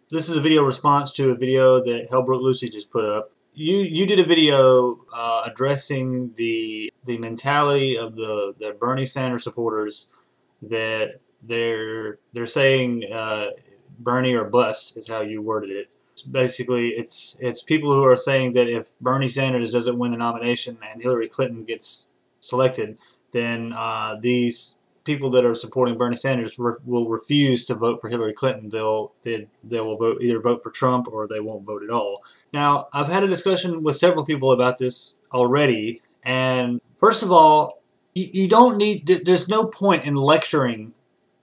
This is a video response to a video that Hellbroke Lucy just put up. You did a video addressing the mentality of the Bernie Sanders supporters that they're saying Bernie or bust is how you worded it. Basically, it's people who are saying that if Bernie Sanders doesn't win the nomination and Hillary Clinton gets selected, then these people that are supporting Bernie Sanders will refuse to vote for Hillary Clinton. They will either vote for Trump or they won't vote at all. Now, I've had a discussion with several people about this already, and first of all, you don't need. There's no point in lecturing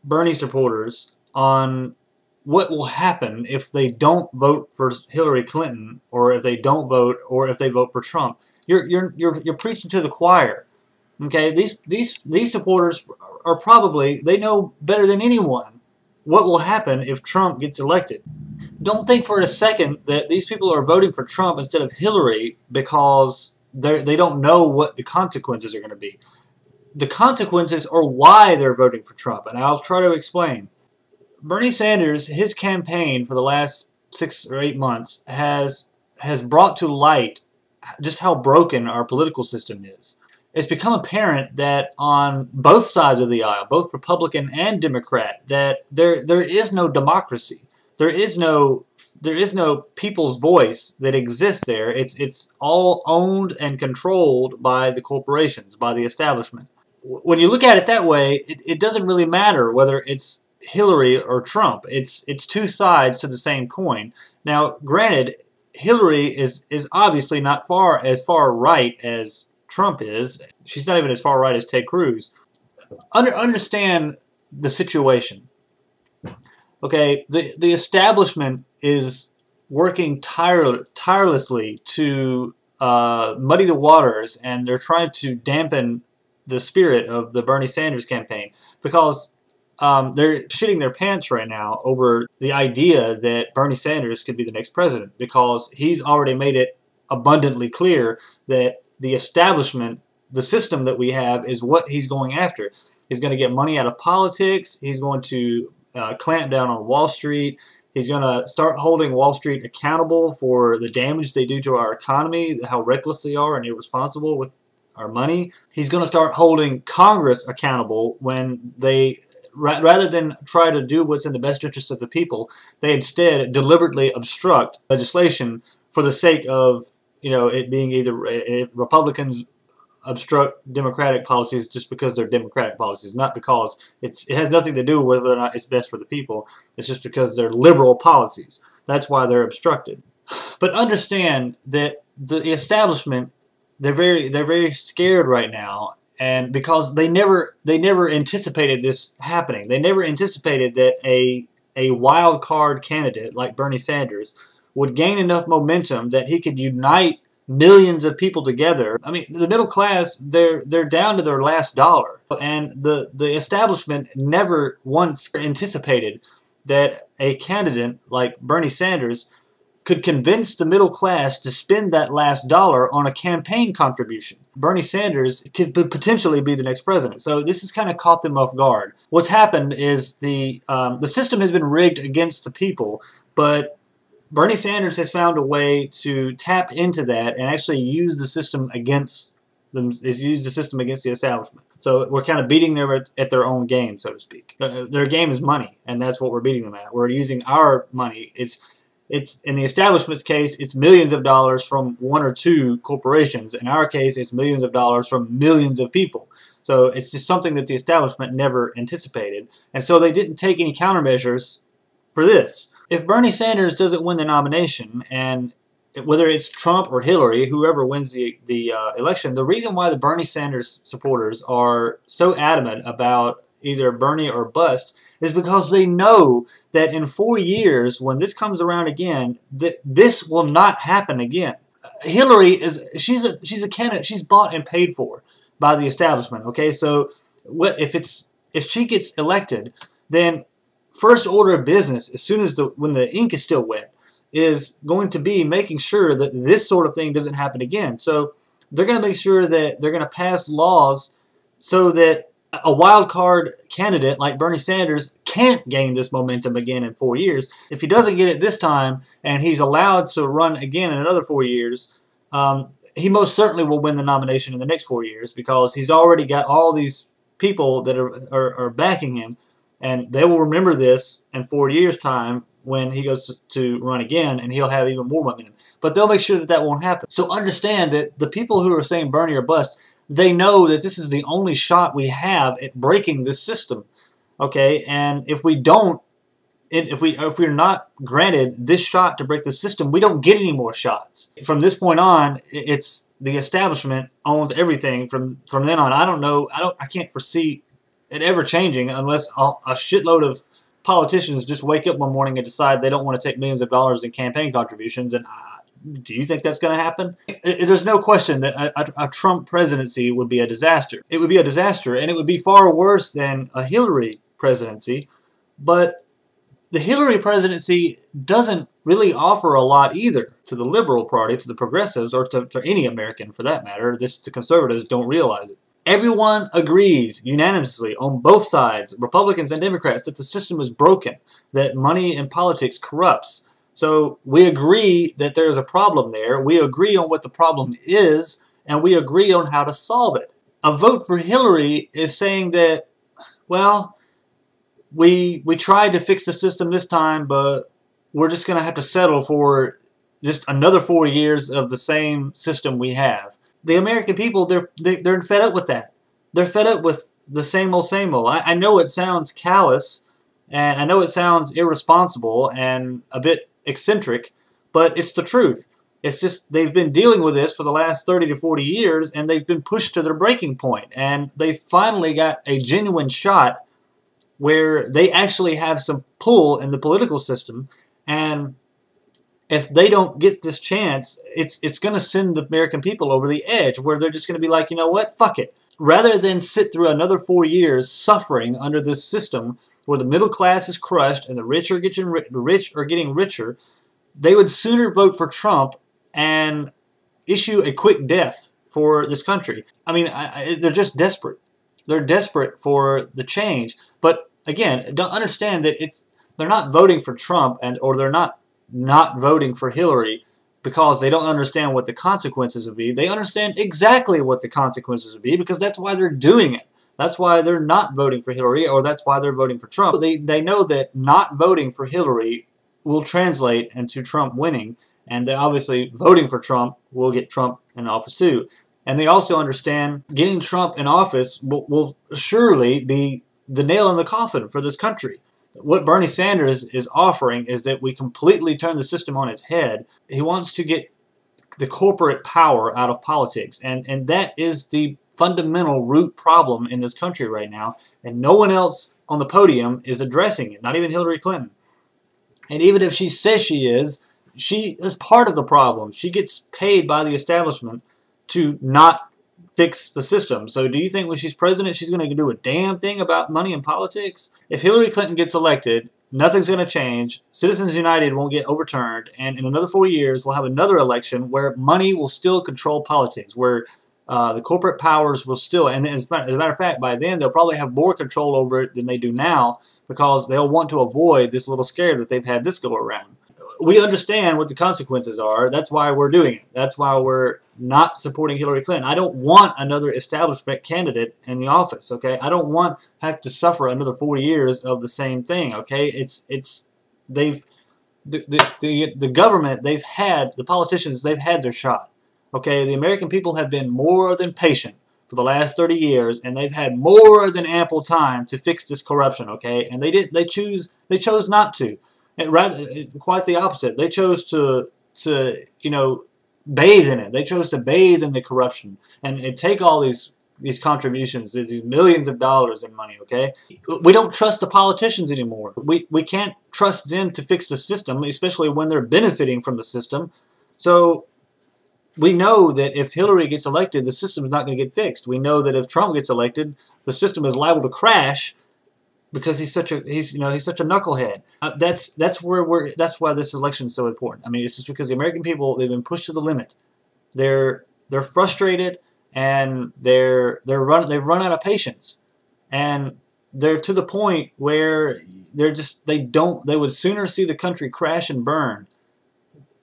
Bernie supporters on what will happen if they don't vote for Hillary Clinton, or if they don't vote, or if they vote for Trump. You're preaching to the choir. Okay, these supporters are probably, they know better than anyone what will happen if Trump gets elected. Don't think for a second that these people are voting for Trump instead of Hillary because they don't know what the consequences are going to be. The consequences are why they're voting for Trump, and I'll try to explain. Bernie Sanders, his campaign for the last 6 or 8 months has brought to light just how broken our political system is. It's become apparent that on both sides of the aisle, both Republican and Democrat, that there is no democracy. There is no people's voice that exists there. It's all owned and controlled by the corporations, by the establishment. When you look at it that way, it doesn't really matter whether it's Hillary or Trump. It's two sides to the same coin. Now, granted, Hillary is obviously not as far right as Trump is. She's not even as far right as Ted Cruz. Understand the situation. Okay, the establishment is working tirelessly to muddy the waters, and they're trying to dampen the spirit of the Bernie Sanders campaign because they're shitting their pants right now over the idea that Bernie Sanders could be the next president, because he's already made it abundantly clear that the establishment, the system that we have, is what he's going after. He's going to get money out of politics. He's going to clamp down on Wall Street. He's going to start holding Wall Street accountable for the damage they do to our economy, how reckless they are and irresponsible with our money. He's going to start holding Congress accountable when they, rather than try to do what's in the best interest of the people, they instead deliberately obstruct legislation for the sake of, it being either Republicans obstruct Democratic policies just because they're Democratic policies, not because it has nothing to do with whether or not it's best for the people. It's just because they're liberal policies. That's why they're obstructed. But understand that the establishment, they're very scared right now, and because they never anticipated this happening. They never anticipated that a wild card candidate like Bernie Sanders would gain enough momentum that he could unite millions of people together. I mean, the middle class, they're down to their last dollar. And the establishment never once anticipated that a candidate like Bernie Sanders could convince the middle class to spend that last dollar on a campaign contribution. Bernie Sanders could potentially be the next president. So this has kind of caught them off guard. What's happened is the system has been rigged against the people, but Bernie Sanders has found a way to tap into that and actually use the system against them, use the system against the establishment. So we're kind of beating them at their own game, so to speak. Their game is money, and that's what we're beating them at. We're using our money. It's in the establishment's case, it's millions of dollars from one or two corporations. In our case, it's millions of dollars from millions of people. So it's just something that the establishment never anticipated, and so they didn't take any countermeasures for this. If Bernie Sanders doesn't win the nomination, and whether it's Trump or Hillary, whoever wins the election, the reason why the Bernie Sanders supporters are so adamant about either Bernie or bust is because they know that in 4 years, when this comes around again, this will not happen again. Hillary she's a candidate. She's bought and paid for by the establishment. Okay, so if she gets elected, then first order of business, as soon as when the ink is still wet, is going to be making sure that this sort of thing doesn't happen again. So they're going to make sure that they're going to pass laws so that A wild card candidate like Bernie Sanders can't gain this momentum again in 4 years. If he doesn't get it this time and he's allowed to run again in another 4 years, he most certainly will win the nomination in the next 4 years because he's already got all these people that are backing him, and they will remember this in 4 years' time when he goes to run again, and he'll have even more momentum. But they'll make sure that that won't happen. So understand that the people who are saying Bernie or bust, they know that this is the only shot we have at breaking this system. Okay, and if we don't, if we're not granted this shot to break the system, we don't get any more shots. From this point on, it's the establishment owns everything. From then on, I can't foresee it ever changing unless a shitload of politicians just wake up one morning and decide they don't want to take millions of dollars in campaign contributions. And do you think that's going to happen? There's no question that a Trump presidency would be a disaster. It would be a disaster, and it would be far worse than a Hillary presidency. But the Hillary presidency doesn't really offer a lot either to the liberal party, to the progressives, or to any American for that matter. The conservatives don't realize it. Everyone agrees unanimously on both sides, Republicans and Democrats, that the system is broken, that money in politics corrupts. So we agree that there is a problem there. We agree on what the problem is, and we agree on how to solve it. A vote for Hillary is saying that, well, we tried to fix the system this time, but we're just going to have to settle for just another 4 years of the same system we have. The American people, they're fed up with that. They're fed up with the same old, same old. I know it sounds callous, and I know it sounds irresponsible and a bit eccentric, but it's the truth. It's just they've been dealing with this for the last 30 to 40 years, and they've been pushed to their breaking point, and they finally got a genuine shot where they actually have some pull in the political system, and if they don't get this chance, it's going to send the American people over the edge, where they're just going to be like, you know what, fuck it. Rather than sit through another 4 years suffering under this system where the middle class is crushed and the rich are getting richer, they would sooner vote for Trump and issue a quick death for this country. I mean, they're just desperate. They're desperate for the change. But again, don't understand that they're not voting for Trump or they're not voting for Hillary because they don't understand what the consequences would be. They understand exactly what the consequences would be because that's why they're doing it. That's why they're not voting for Hillary, or that's why they're voting for Trump. They know that not voting for Hillary will translate into Trump winning, and that obviously voting for Trump will get Trump in office too. And they also understand getting Trump in office will surely be the nail in the coffin for this country. What Bernie Sanders is offering is that we completely turn the system on its head. He wants to get the corporate power out of politics, and that is the fundamental root problem in this country right now, and no one else on the podium is addressing it, not even Hillary Clinton. And even if she says she is part of the problem. She gets paid by the establishment to not fix the system. So do you think when she's president she's going to do a damn thing about money in politics? If Hillary Clinton gets elected, nothing's going to change. Citizens United won't get overturned, and in another 4 years we'll have another election where money will still control politics, where the corporate powers will still, and as a matter of fact, by then they'll probably have more control over it than they do now because they'll want to avoid this little scare that they've had this go around. We understand what the consequences are. That's why we're doing it. That's why we're not supporting Hillary Clinton. I don't want another establishment candidate in the office, okay? I don't want to have to suffer another 4 years of the same thing, okay? The government, the politicians, they've had their shot, okay? The American people have been more than patient for the last 30 years, and they've had more than ample time to fix this corruption, okay? And they chose not to. Quite the opposite. They chose to bathe in it. They chose to bathe in the corruption and take all these contributions, these millions of dollars in money, okay? We don't trust the politicians anymore. We can't trust them to fix the system, especially when they're benefiting from the system. So we know that if Hillary gets elected, the system is not going to get fixed. We know that if Trump gets elected, the system is liable to crash because he's such a knucklehead. That's why this election is so important. I mean, it's just because the American people, they've been pushed to the limit. They're frustrated, and they've run out of patience. and they're to the point where they would sooner see the country crash and burn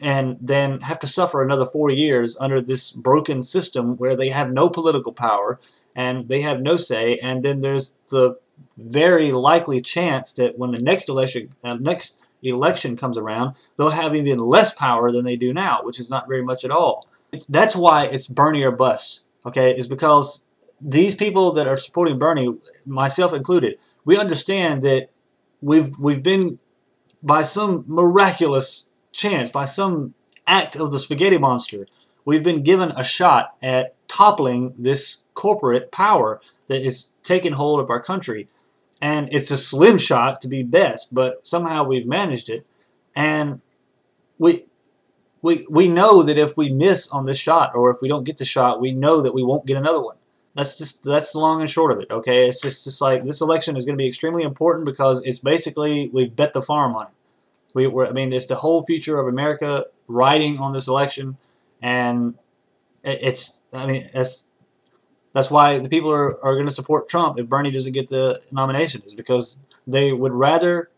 and then have to suffer another 4 years under this broken system where they have no political power and they have no say, and then there's the very likely chance that when the next election comes around, they'll have even less power than they do now, which is not very much at all. That's why it's Bernie or bust, okay? Is because these people that are supporting Bernie, myself included, we understand that we've been, by some miraculous chance, by some act of the spaghetti monster, we've been given a shot at toppling this corporate power that is taking hold of our country. And it's a slim shot to be best, but somehow we've managed it. And we know that if we miss on this shot, or if we don't get the shot, we know that we won't get another one. That's the long and short of it, okay? It's just like this election is going to be extremely important because it's basically we bet the farm on it. I mean, it's the whole future of America riding on this election, and that's why the people are going to support Trump if Bernie doesn't get the nomination, is because they would rather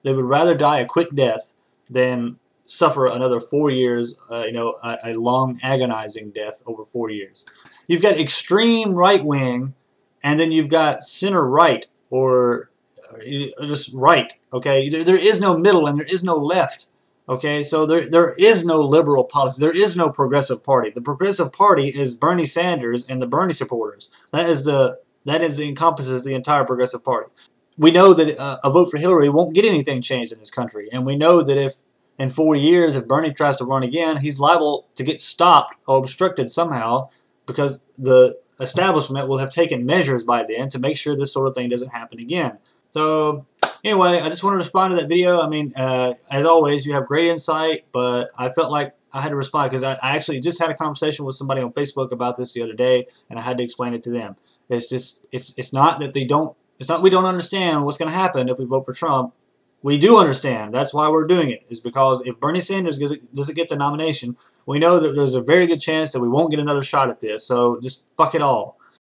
die a quick death than suffer another 4 years, a long agonizing death over 4 years. You've got extreme right wing, and then you've got center right, or just right. Okay, there is no middle and there is no left. Okay, so there is no liberal policy. There is no progressive party. The progressive party is Bernie Sanders and the Bernie supporters. That encompasses the entire progressive party. We know that a vote for Hillary won't get anything changed in this country, and we know that if in 4 years, if Bernie tries to run again, he's liable to get stopped or obstructed somehow, because the establishment will have taken measures by then to make sure this sort of thing doesn't happen again. So anyway, I just wanted to respond to that video. I mean, as always, you have great insight, but I felt like I had to respond because I actually just had a conversation with somebody on Facebook about this the other day, and I had to explain it to them. It's just, it's not that we don't understand what's going to happen if we vote for Trump. We do understand. That's why we're doing it, is because if Bernie Sanders doesn't get the nomination, we know that there's a very good chance that we won't get another shot at this. So just fuck it all.